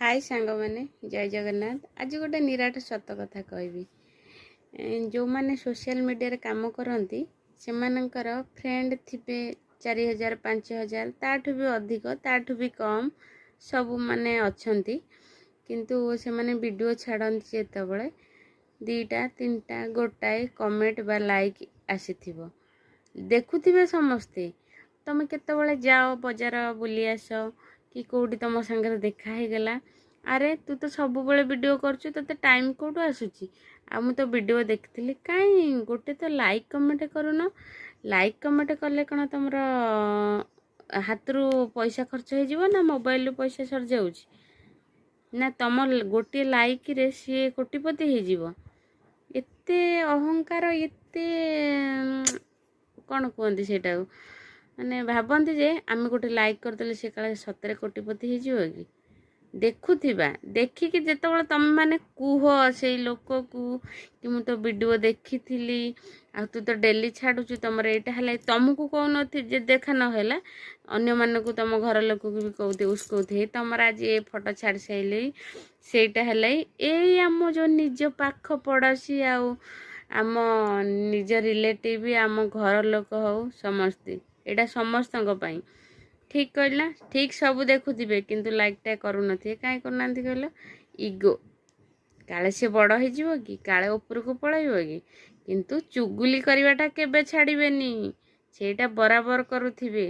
हाय सांग मैंने जय जगन्नाथ। आज गोटे निराट सत कथा कहबी। जो मैंने सोशल मीडिया काम करती से फ्रेंड थे 4000 5000 ताठू भी अधिक ताठू भी कम सब माने अच्छी किंतु से माने वीडियो छाड़ती जितेबाला 2टा 3टा गोटाए कमेंट बा लाइक आसी देखुवे समस्ते। तुम केतबले जाओ बजार बुली आस कि कौटी तुम सागर देखा ही गला। अरे तू तो सब बेले वीडियो करछु तो टाइम कौटू आसूची। आ मु तो वीडियो देखती कहीं गोटे तो लाइक कमेंट करून। लाइक कमेंट कले कौन तुम हाथ रू पैसा खर्च हो ना मोबाइल रू पैसा सर जाऊँ ना तुम गोटे लाइक रे सी कोटिपति हो। एते अहंकार एते कौन कहते सेटा माने भावती जे आम गोटे लाइक करदे से काले सतरे कोटिपति हो कि देखुवा देखिकी जितेबाला तुम मैंने कुह से लोक को कि मु तो वीडियो देखी थी आ तू तो डेली छाड़ू तुम यहाँ तुमको कौन जे देखा नहला अन्य मानक तुम घर लोक भी कहते उसकते तुम आज ये फोटो छाड़ सारे सेटा है आम जो निज पाख पड़ोसी आम निज रिलेटिव आम घर लोक हो समस्ते एटा समस्त ठीक कहला ठीक सब देखुवे किंतु लाइकटा करूँ कहीं करना कहल इगो काले सी बड़ हो कि काले ऊपर को पलैब कि किंतु चुगुली करवाटा केबे छाड़बेनी सेटा बराबर करुथिबे।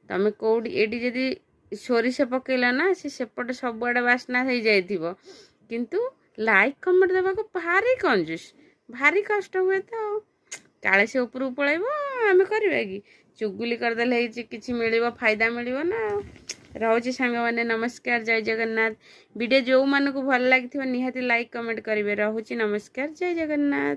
तमें कौटी एटी जदि सोरिष पकेला ना सेपटे सबुआड़े बास्ना हो जाइथिबो किंतु लाइक कमेंट देवा को भारी कंजूस भारी कष्ट हुए तो काले से ऊपर पलैब आम करवा कि चुगुली करदेले किसी मिल फायदा मिल ना। रोचे सांग मैंने नमस्कार जय जगन्नाथ। वीडियो जो मानक भल लगी निहाती लाइक कमेंट करेंगे। रोचे नमस्कार जय जगन्नाथ।